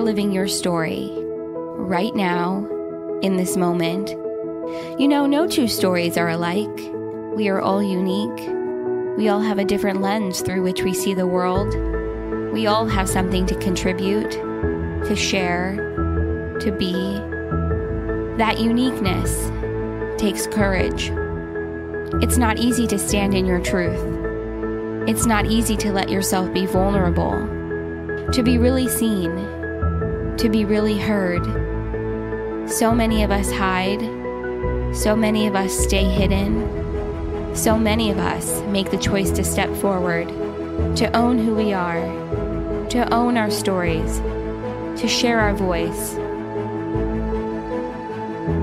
living your story right now, in this moment. You know, no two stories are alike. We are all unique. We all have a different lens through which we see the world. We all have something to contribute, to share, to be. That uniqueness takes courage. It's not easy to stand in your truth. It's not easy to let yourself be vulnerable, to be really seen, to be really heard. So many of us hide. So many of us stay hidden. So many of us make the choice to step forward, to own who we are, to own our stories, to share our voice.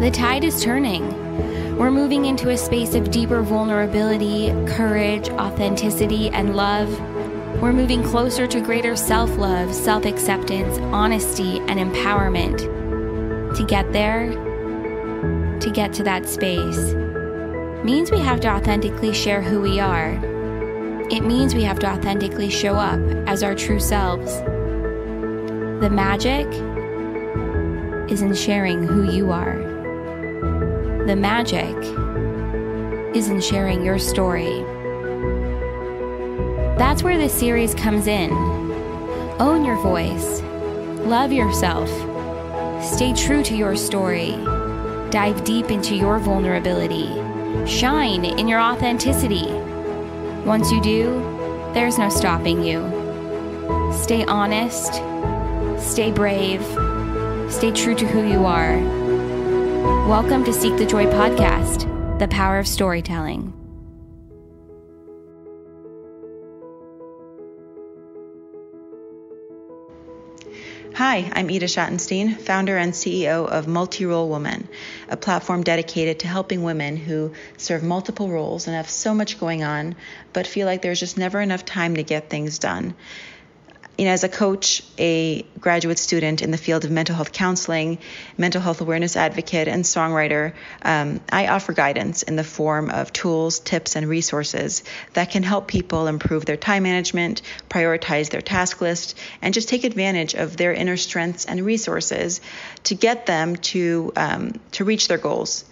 The tide is turning. We're moving into a space of deeper vulnerability, courage, authenticity, and love. We're moving closer to greater self-love, self-acceptance, honesty, and empowerment. To get there, to get to that space, means we have to authentically share who we are. It means we have to authentically show up as our true selves. The magic is in sharing who you are. The magic is in sharing your story. That's where this series comes in. Own your voice. Love yourself. Stay true to your story. Dive deep into your vulnerability. Shine in your authenticity. Once you do, there's no stopping you. Stay honest. Stay brave. Stay true to who you are. Welcome to Seek the Joy podcast, the power of storytelling. Hi, I'm Ida Schottenstein, founder and CEO of Multi-Role Woman, a platform dedicated to helping women who serve multiple roles and have so much going on, but feel like there's just never enough time to get things done. You know, as a coach, a graduate student in the field of mental health counseling, mental health awareness advocate, and songwriter, I offer guidance in the form of tools, tips, and resources that can help people improve their time management, prioritize their task list, and just take advantage of their inner strengths and resources to get them to reach their goals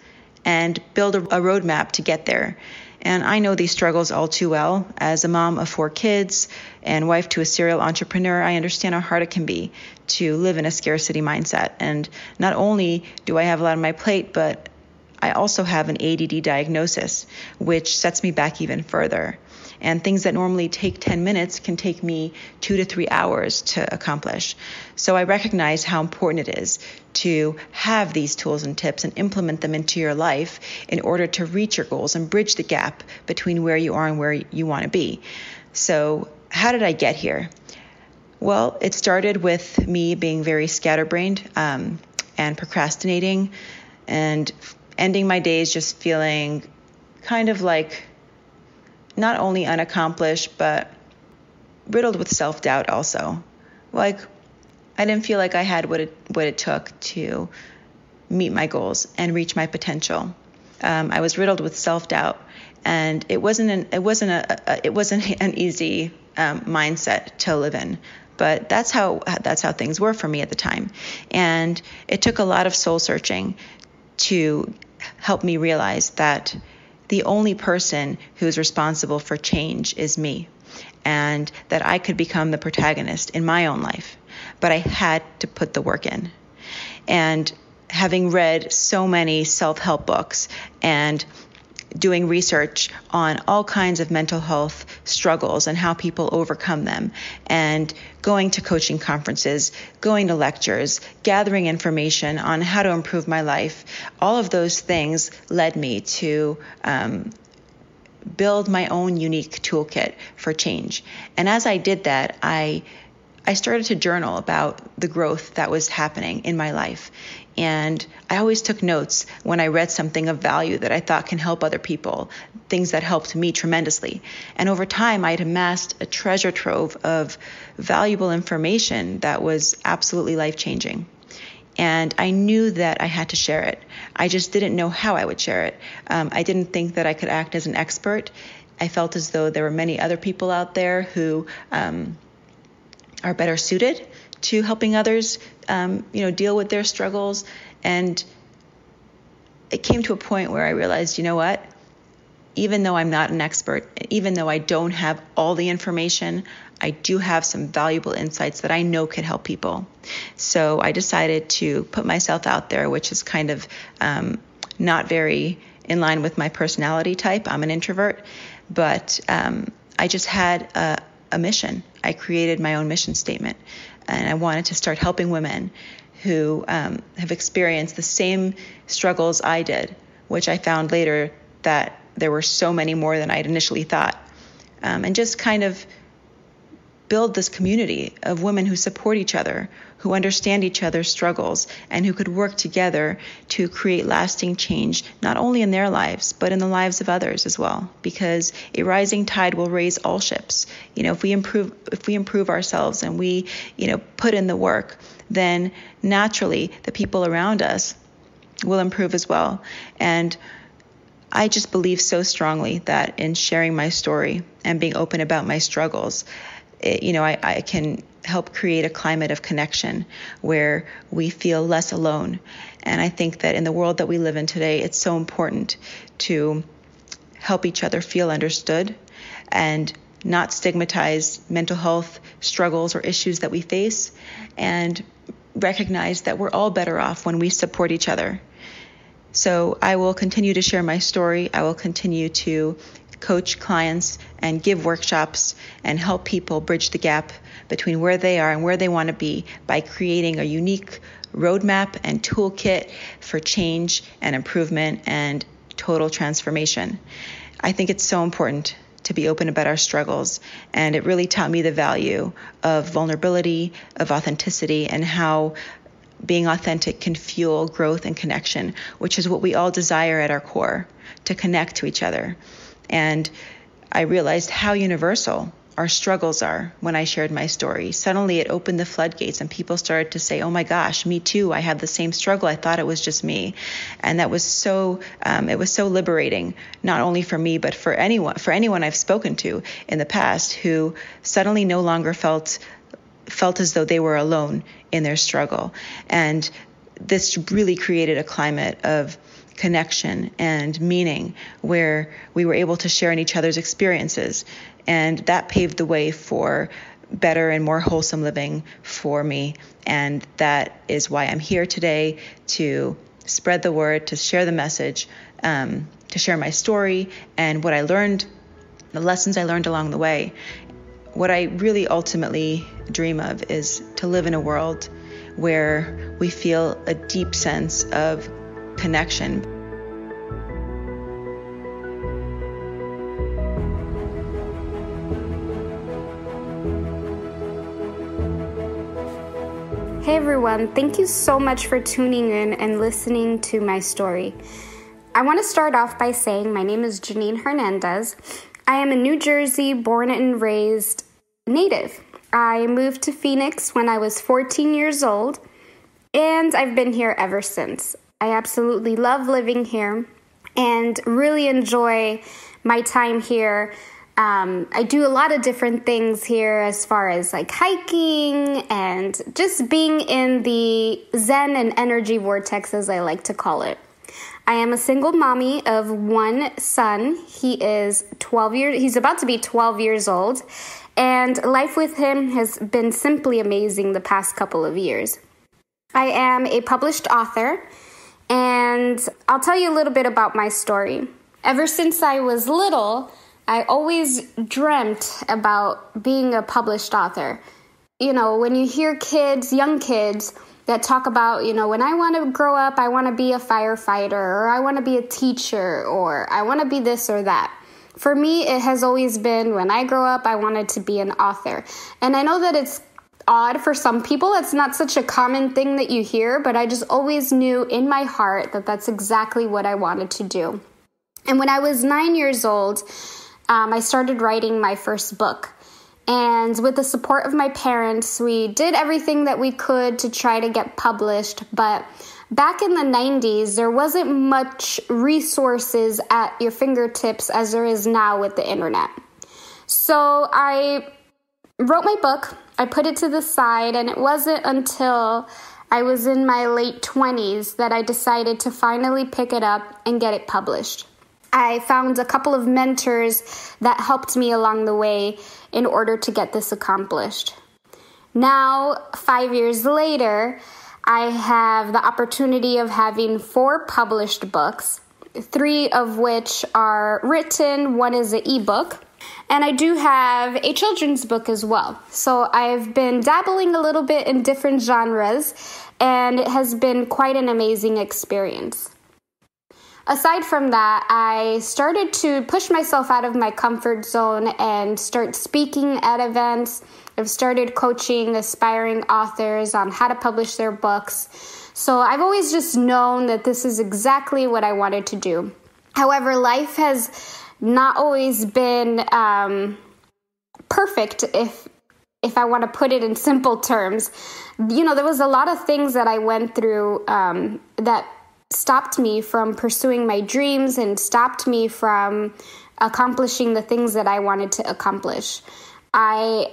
and build a roadmap to get there. And I know these struggles all too well. As a mom of 4 kids and wife to a serial entrepreneur, I understand how hard it can be to live in a scarcity mindset. And not only do I have a lot on my plate, but I also have an ADD diagnosis, which sets me back even further. And things that normally take 10 minutes can take me 2 to 3 hours to accomplish. So I recognize how important it is to have these tools and tips and implement them into your life in order to reach your goals and bridge the gap between where you are and where you want to be. So how did I get here? Well, it started with me being very scatterbrained and procrastinating and ending my days just feeling kind of like not only unaccomplished, but riddled with self-doubt also. Like, I didn't feel like I had what it took to meet my goals and reach my potential. I was riddled with self-doubt, and it wasn't an easy mindset to live in. But that's how things were for me at the time. And it took a lot of soul searching to help me realize that the only person who's responsible for change is me, and that I could become the protagonist in my own life, but I had to put the work in. And having read so many self-help books and doing research on all kinds of mental health struggles and how people overcome them, and going to coaching conferences, going to lectures, gathering information on how to improve my life, all of those things led me to build my own unique toolkit for change. And as I did that, I started to journal about the growth that was happening in my life. And I always took notes when I read something of value that I thought can help other people, things that helped me tremendously. And over time, I had amassed a treasure trove of valuable information that was absolutely life-changing. And I knew that I had to share it. I just didn't know how I would share it. I didn't think that I could act as an expert. I felt as though there were many other people out there who are better suited to helping others, deal with their struggles. And it came to a point where I realized, you know what? Even though I'm not an expert, even though I don't have all the information, I do have some valuable insights that I know could help people. So I decided to put myself out there, which is kind of not very in line with my personality type. I'm an introvert, but I just had a mission. I created my own mission statement, and I wanted to start helping women who have experienced the same struggles I did, which I found later that there were so many more than I'd initially thought, and just kind of build this community of women who support each other, who understand each other's struggles, and who could work together to create lasting change, not only in their lives, but in the lives of others as well. Because a rising tide will raise all ships. If we improve ourselves and we, put in the work, then naturally the people around us will improve as well. And I just believe so strongly that in sharing my story and being open about my struggles, I can help create a climate of connection where we feel less alone. And I think that in the world that we live in today, it's so important to help each other feel understood and not stigmatize mental health struggles or issues that we face, and recognize that we're all better off when we support each other. So I will continue to share my story. I will continue to coach clients and give workshops and help people bridge the gap between where they are and where they want to be by creating a unique roadmap and toolkit for change and improvement and total transformation. I think it's so important to be open about our struggles, and it really taught me the value of vulnerability, of authenticity, and how being authentic can fuel growth and connection, which is what we all desire at our core, to connect to each other. And I realized how universal our struggles are when I shared my story. Suddenly it opened the floodgates and people started to say, oh my gosh, me too. I have the same struggle. I thought it was just me. And that was it was so liberating, not only for me, but for anyone I've spoken to in the past who suddenly no longer felt as though they were alone in their struggle. And this really created a climate of connection and meaning where we were able to share in each other's experiences. And that paved the way for better and more wholesome living for me. And that is why I'm here today, to spread the word, to share the message, to share my story and what I learned, the lessons I learned along the way. What I really ultimately dream of is to live in a world where we feel a deep sense of connection. Hey everyone, thank you so much for tuning in and listening to my story. I want to start off by saying my name is Janine Hernandez. I am a New Jersey born and raised native. I moved to Phoenix when I was 14 years old, and I've been here ever since. I absolutely love living here and really enjoy my time here. I do a lot of different things here as far as like hiking and just being in the Zen and energy vortex, as I like to call it. I am a single mommy of one son. He's about to be 12 years old, and life with him has been simply amazing the past couple of years. I am a published author, and I'll tell you a little bit about my story. Ever since I was little, I always dreamt about being a published author. When you hear young kids that talk about, when I want to grow up, I want to be a firefighter, or I want to be a teacher, or I want to be this or that. For me, it has always been, when I grow up, I wanted to be an author. And I know that it's odd for some people. It's not such a common thing that you hear, but I just always knew in my heart that that's exactly what I wanted to do. And when I was 9 years old, I started writing my first book. And with the support of my parents, we did everything that we could to try to get published. But back in the 90s, there wasn't much resources at your fingertips as there is now with the internet. So I wrote my book. I put it to the side, and it wasn't until I was in my late 20s that I decided to finally pick it up and get it published. I found a couple of mentors that helped me along the way in order to get this accomplished. Now, 5 years later, I have the opportunity of having 4 published books, 3 of which are written, 1 is an ebook, and I do have a children's book as well. So I've been dabbling a little bit in different genres, and it has been quite an amazing experience. Aside from that, I started to push myself out of my comfort zone and start speaking at events. I've started coaching aspiring authors on how to publish their books. So I've always just known that this is exactly what I wanted to do. However, life has not always been perfect, if I want to put it in simple terms. There was a lot of things that I went through that stopped me from pursuing my dreams and stopped me from accomplishing the things that I wanted to accomplish. I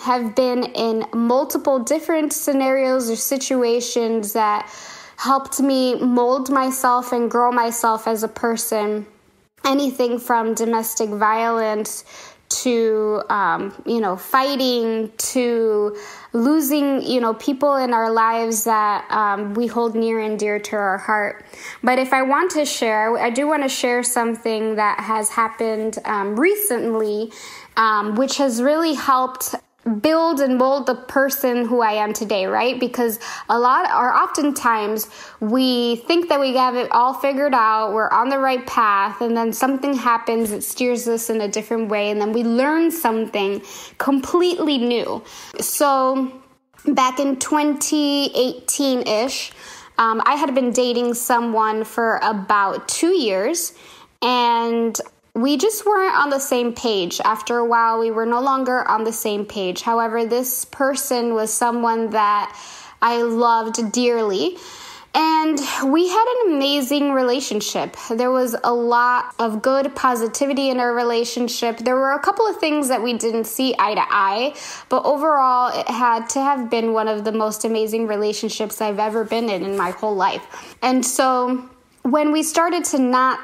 have been in multiple different scenarios or situations that helped me mold myself and grow myself as a person. Anything from domestic violence to, fighting, to losing, people in our lives that we hold near and dear to our heart. But if I want to share, I do want to share something that has happened recently, which has really helped build and mold the person who I am today, right? Because oftentimes we think that we have it all figured out, we're on the right path, and then something happens that steers us in a different way, and then we learn something completely new. So back in 2018-ish, I had been dating someone for about 2 years, and we just weren't on the same page. After a while, we were no longer on the same page. However, this person was someone that I loved dearly, and we had an amazing relationship. There was a lot of good positivity in our relationship. There were a couple of things that we didn't see eye to eye, but overall, it had to have been one of the most amazing relationships I've ever been in my whole life. And so when we started to not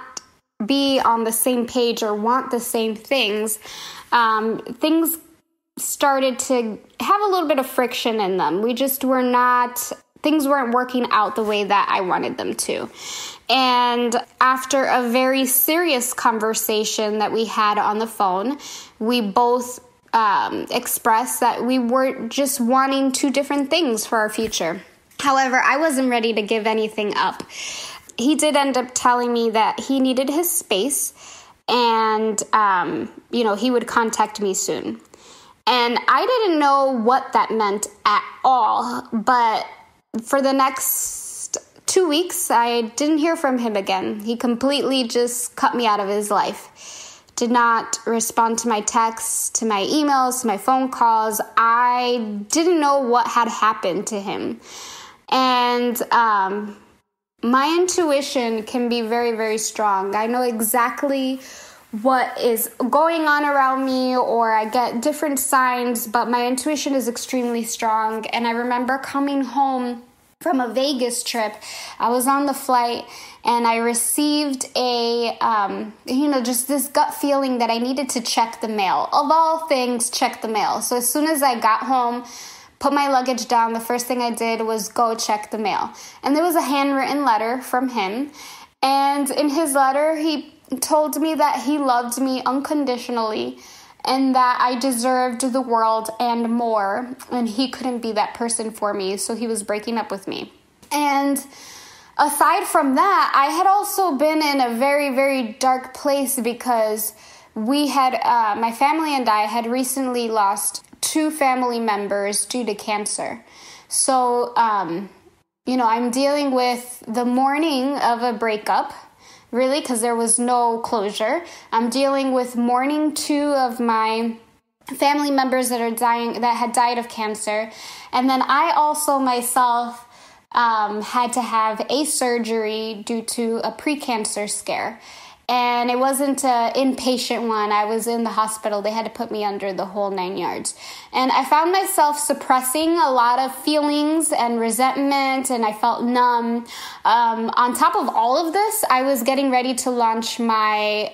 be on the same page or want the same things, things started to have a little bit of friction in them. Things weren't working out the way that I wanted them to. And after a very serious conversation that we had on the phone, we both expressed that we were just wanting 2 different things for our future. However, I wasn't ready to give anything up. He did end up telling me that he needed his space and, he would contact me soon. And I didn't know what that meant at all, but for the next 2 weeks, I didn't hear from him again. He completely just cut me out of his life. Did not respond to my texts, to my emails, to my phone calls. I didn't know what had happened to him. And, my intuition can be very, very strong. I know exactly what is going on around me, or I get different signs, but my intuition is extremely strong. And I remember coming home from a Vegas trip. I was on the flight and I received just this gut feeling that I needed to check the mail. Of all things, check the mail. So as soon as I got home, put my luggage down, the first thing I did was go check the mail. And there was a handwritten letter from him. And in his letter, he told me that he loved me unconditionally and that I deserved the world and more. And he couldn't be that person for me, so he was breaking up with me. And aside from that, I had also been in a very, very dark place because my family and I had recently lost 2 family members due to cancer. So, I'm dealing with the mourning of a breakup, really, because there was no closure. I'm dealing with mourning 2 of my family members that had died of cancer. And then I also myself had to have a surgery due to a pre-cancer scare. And it wasn't an inpatient one. I was in the hospital. They had to put me under the whole 9 yards. And I found myself suppressing a lot of feelings and resentment, and I felt numb. On top of all of this, I was getting ready to launch my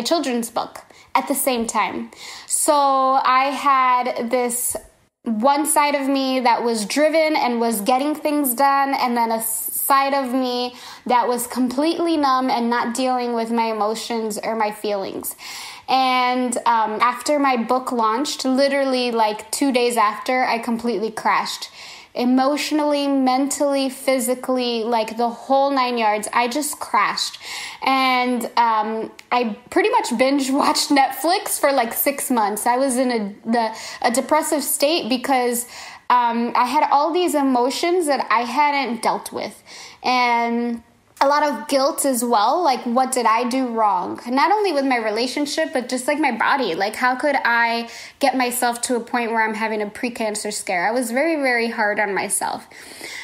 children's book at the same time. So I had this one side of me that was driven and was getting things done, and then a side of me that was completely numb and not dealing with my emotions or my feelings. And after my book launched, literally like 2 days after, I completely crashed. Emotionally, mentally, physically, like the whole 9 yards. I just crashed. And I pretty much binge watched Netflix for like 6 months. I was in a depressive state because I had all these emotions that I hadn't dealt with. And a lot of guilt as well. Like, what did I do wrong? Not only with my relationship, but just like my body. Like, how could I get myself to a point where I'm having a pre-cancer scare? I was very, very hard on myself.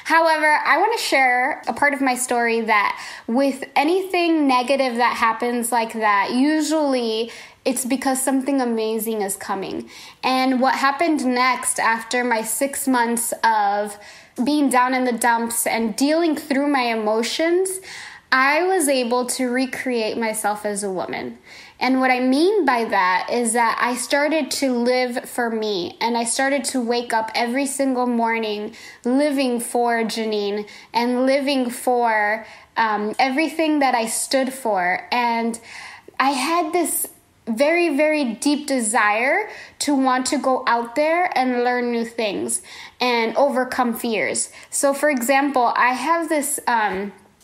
However, I want to share a part of my story that with anything negative that happens like that, usually it's because something amazing is coming. And what happened next after my 6 months of being down in the dumps and dealing through my emotions, I was able to recreate myself as a woman. And what I mean by that is that I started to live for me, and I started to wake up every single morning living for Janine and living for everything that I stood for. And I had this very, very deep desire to want to go out there and learn new things and overcome fears. So for example, I have this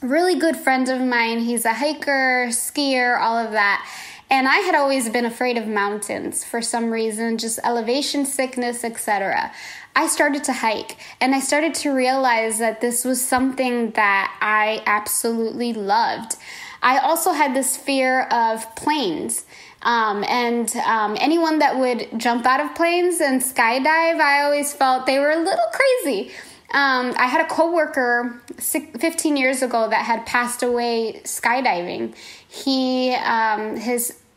really good friend of mine. He's a hiker, skier, all of that. And I had always been afraid of mountains for some reason, just elevation sickness, etc. I started to hike, and I started to realize that this was something that I absolutely loved. I also had this fear of planes. Anyone that would jump out of planes and skydive, I always felt they were a little crazy. I had a coworker 15 years ago that had passed away skydiving.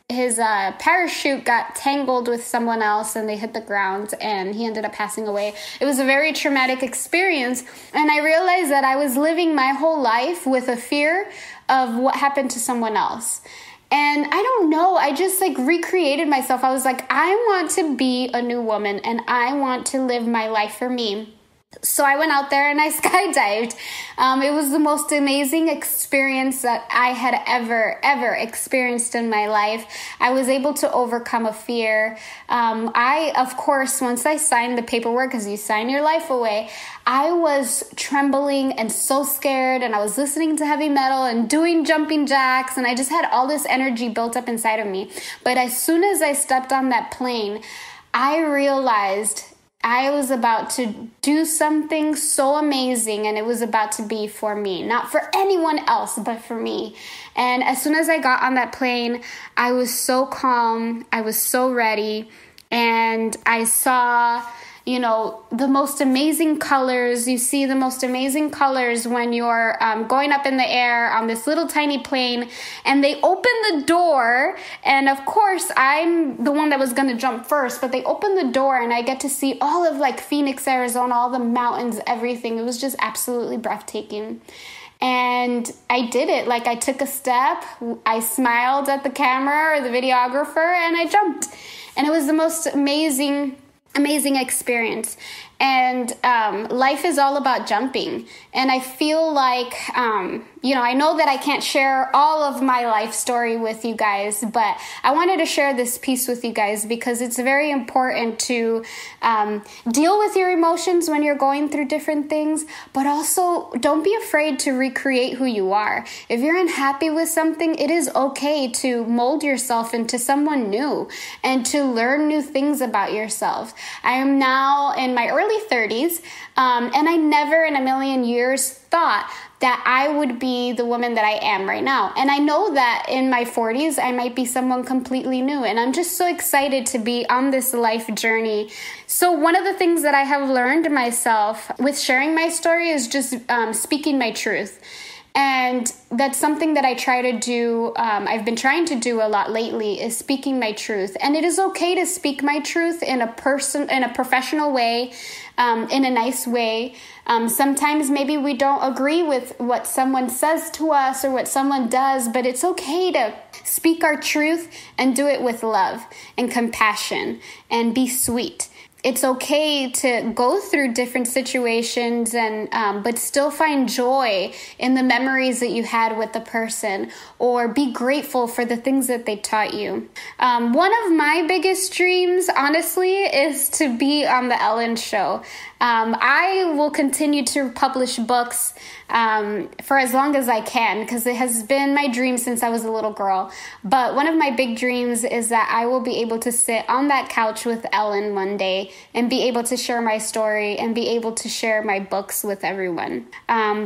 His parachute got tangled with someone else and they hit the ground and he ended up passing away. It was a very traumatic experience, and I realized that I was living my whole life with a fear of what happened to someone else. And I don't know, I just like recreated myself. I was like, I want to be a new woman and I want to live my life for me. So I went out there and I skydived. It was the most amazing experience that I had ever experienced in my life. I was able to overcome a fear. Of course, once I signed the paperwork, because you sign your life away, I was trembling and so scared, and I was listening to heavy metal and doing jumping jacks, and I just had all this energy built up inside of me. But as soon as I stepped on that plane, I realized I was about to do something so amazing, and it was about to be for me, not for anyone else, but for me. And as soon as I got on that plane, I was so calm, I was so ready, and I saw, the most amazing colors. You see the most amazing colors when you're going up in the air on this little tiny plane, and they open the door, and of course I'm the one that was going to jump first, but they open the door and I get to see all of like Phoenix, Arizona, all the mountains, everything. It was just absolutely breathtaking. And I did it. Like, I took a step, I smiled at the camera or the videographer, and I jumped. And it was the most amazing experience. And life is all about jumping. And I feel like, I know that I can't share all of my life story with you guys, but I wanted to share this piece with you guys because it's very important to deal with your emotions when you're going through different things, but also don't be afraid to recreate who you are. If you're unhappy with something, it is okay to mold yourself into someone new and to learn new things about yourself. I am now in my early 30s, and I never in a million years thought that I would be the woman that I am right now. And I know that in my 40s, I might be someone completely new. And I'm just so excited to be on this life journey. So one of the things that I have learned myself with sharing my story is just speaking my truth. And that's something that I try to do. I've been trying to do a lot lately is speaking my truth. And it is okay to speak my truth in a professional way, in a nice way. Sometimes maybe we don't agree with what someone says to us or what someone does, but it's okay to speak our truth and do it with love and compassion and be sweet. It's okay to go through different situations and but still find joy in the memories that you had with the person, or be grateful for the things that they taught you. One of my biggest dreams, honestly, is to be on the Ellen Show. I will continue to publish books for as long as I can, because it has been my dream since I was a little girl. But one of my big dreams is that I will be able to sit on that couch with Ellen one day and be able to share my story and be able to share my books with everyone.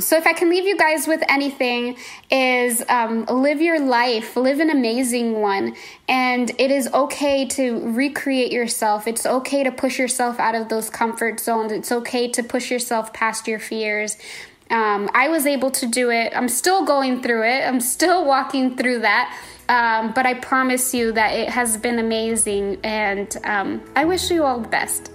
So if I can leave you guys with anything, is live your life, live an amazing one. And it is okay to recreate yourself. It's okay to push yourself out of those comfort zones. It's okay to push yourself past your fears. I was able to do it. I'm still going through it. I'm still walking through that. But I promise you that it has been amazing. And I wish you all the best.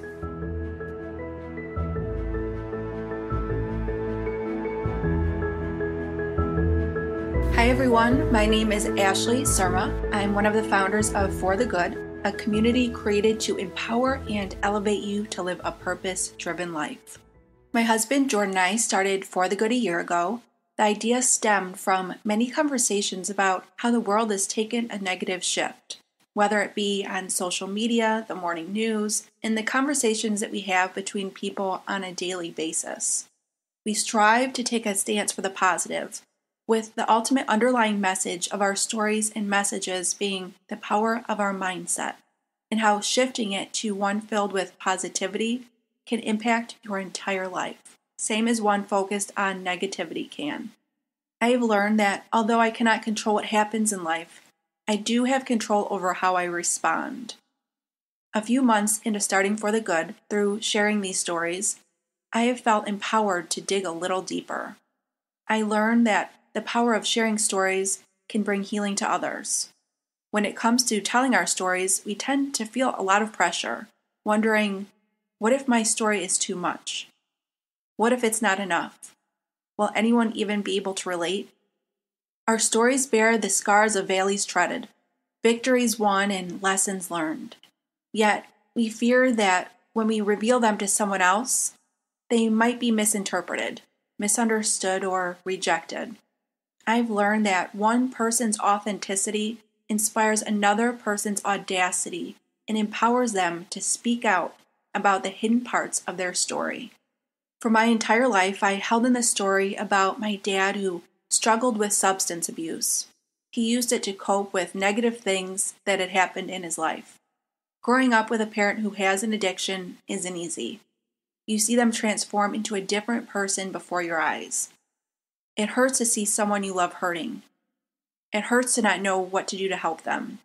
Hi everyone, my name is Ashley Surma. I'm one of the founders of For the Good, a community created to empower and elevate you to live a purpose-driven life. My husband Jordan and I started For the Good a year ago. The idea stemmed from many conversations about how the world has taken a negative shift, whether it be on social media, the morning news, and the conversations that we have between people on a daily basis. We strive to take a stance for the positive, with the ultimate underlying message of our stories and messages being the power of our mindset, and how shifting it to one filled with positivity can impact your entire life, same as one focused on negativity can. I have learned that although I cannot control what happens in life, I do have control over how I respond. A few months into starting For the Good, through sharing these stories, I have felt empowered to dig a little deeper. I learned that the power of sharing stories can bring healing to others. When it comes to telling our stories, we tend to feel a lot of pressure, wondering, what if my story is too much? What if it's not enough? Will anyone even be able to relate? Our stories bear the scars of valleys treaded, victories won, and lessons learned. Yet, we fear that when we reveal them to someone else, they might be misinterpreted, misunderstood, or rejected. I've learned that one person's authenticity inspires another person's audacity and empowers them to speak out about the hidden parts of their story. For my entire life, I held in the story about my dad who struggled with substance abuse. He used it to cope with negative things that had happened in his life. Growing up with a parent who has an addiction isn't easy. You see them transform into a different person before your eyes. It hurts to see someone you love hurting. It hurts to not know what to do to help them.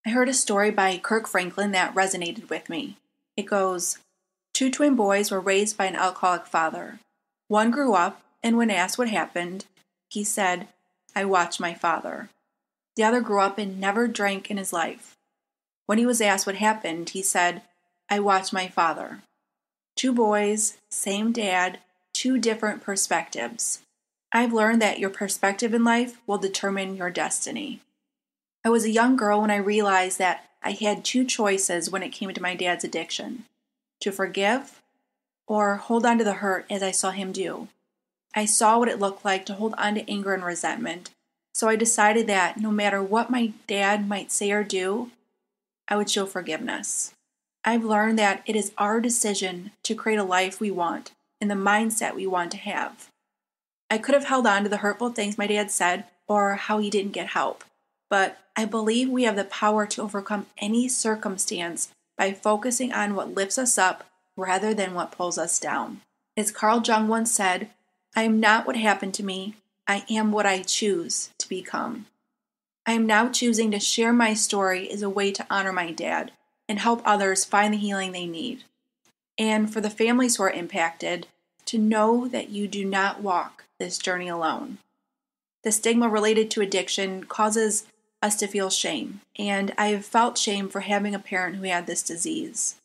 I heard a story by Kirk Franklin that resonated with me. It goes, 2 twin boys were raised by an alcoholic father. One grew up, and when asked what happened, he said, "I watched my father." The other grew up and never drank in his life. When he was asked what happened, he said, "I watched my father." 2 boys, same dad, 2 different perspectives. I've learned that your perspective in life will determine your destiny. I was a young girl when I realized that I had 2 choices when it came to my dad's addiction: to forgive or hold on to the hurt as I saw him do. I saw what it looked like to hold on to anger and resentment, so I decided that no matter what my dad might say or do, I would show forgiveness. I've learned that it is our decision to create a life we want and the mindset we want to have. I could have held on to the hurtful things my dad said or how he didn't get help, but I believe we have the power to overcome any circumstance by focusing on what lifts us up rather than what pulls us down. As Carl Jung once said, "I am not what happened to me, I am what I choose to become." I am now choosing to share my story as a way to honor my dad and help others find the healing they need. And for the families who are impacted, to know that you do not walk this journey alone. The stigma related to addiction causes us to feel shame, and I've felt shame for having a parent who had this disease.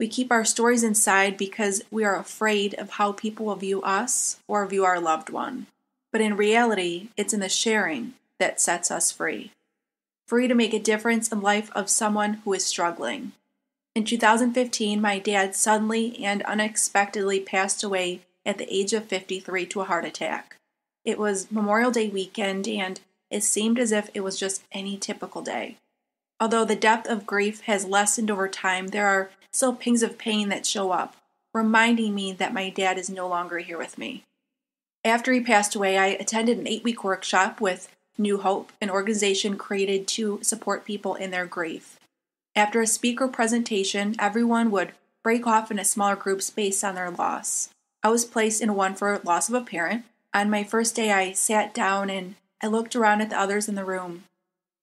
We keep our stories inside because we are afraid of how people will view us or view our loved one. But in reality, it's in the sharing that sets us free. Free to make a difference in the life of someone who is struggling. In 2015, my dad suddenly and unexpectedly passed away at the age of 53 to a heart attack. It was Memorial Day weekend, and it seemed as if it was just any typical day. Although the depth of grief has lessened over time, there are still pings of pain that show up, reminding me that my dad is no longer here with me. After he passed away, I attended an 8-week workshop with New Hope, an organization created to support people in their grief. After a speaker presentation, everyone would break off into smaller groups based on their loss. I was placed in one for loss of a parent. On my first day, I sat down and I looked around at the others in the room.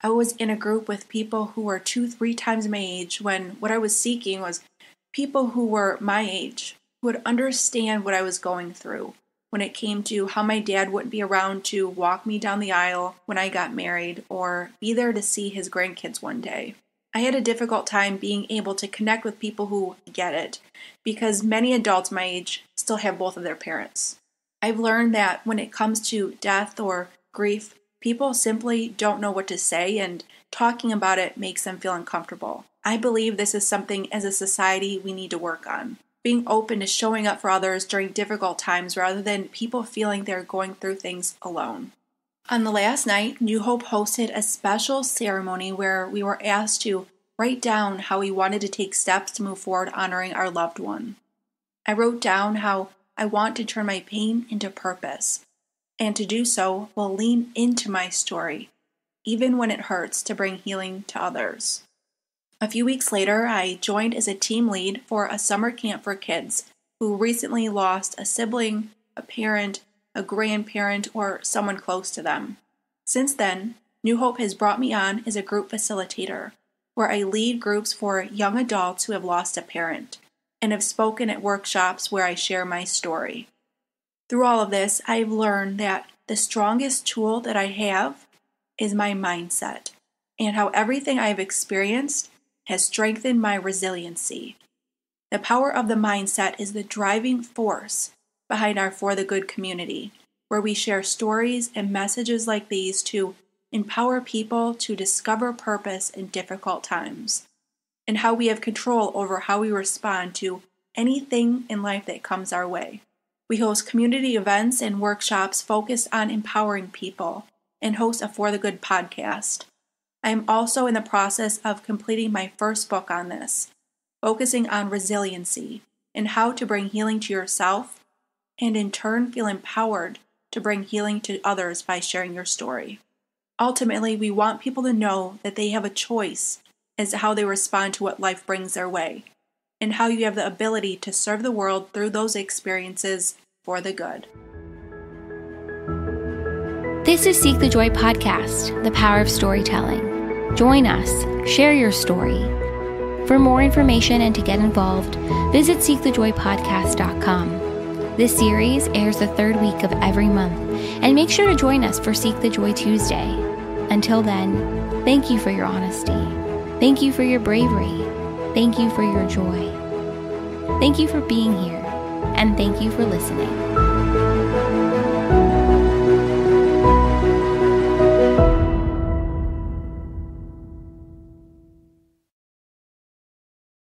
I was in a group with people who were 2-3 times my age, when what I was seeking was people who were my age, who would understand what I was going through when it came to how my dad wouldn't be around to walk me down the aisle when I got married or be there to see his grandkids one day. I had a difficult time being able to connect with people who get it, because many adults my age still have both of their parents. I've learned that when it comes to death or grief, people simply don't know what to say, and talking about it makes them feel uncomfortable. I believe this is something as a society we need to work on. Being open to showing up for others during difficult times rather than people feeling they're going through things alone. On the last night, New Hope hosted a special ceremony where we were asked to write down how we wanted to take steps to move forward honoring our loved one. I wrote down how I want to turn my pain into purpose, and to do so will lean into my story, even when it hurts, to bring healing to others. A few weeks later, I joined as a team lead for a summer camp for kids who recently lost a sibling, a parent, a grandparent, or someone close to them. Since then, New Hope has brought me on as a group facilitator, where I lead groups for young adults who have lost a parent, and have spoken at workshops where I share my story. Through all of this, I've learned that the strongest tool that I have is my mindset, and how everything I've experienced has strengthened my resiliency. The power of the mindset is the driving force behind our For the Good community, where we share stories and messages like these to empower people to discover purpose in difficult times, and how we have control over how we respond to anything in life that comes our way. We host community events and workshops focused on empowering people, and host a For the Good podcast. I am also in the process of completing my first book on this, focusing on resiliency and how to bring healing to yourself, and in turn feel empowered to bring healing to others by sharing your story. Ultimately, we want people to know that they have a choice as to how they respond to what life brings their way, and how you have the ability to serve the world through those experiences for the good. This is Seek the Joy podcast, the power of storytelling. Join us, share your story. For more information and to get involved, visit seekthejoypodcast.com. This series airs the third week of every month, and make sure to join us for Seek the Joy Tuesday. Until then, thank you for your honesty. Thank you for your bravery. Thank you for your joy. Thank you for being here, and thank you for listening.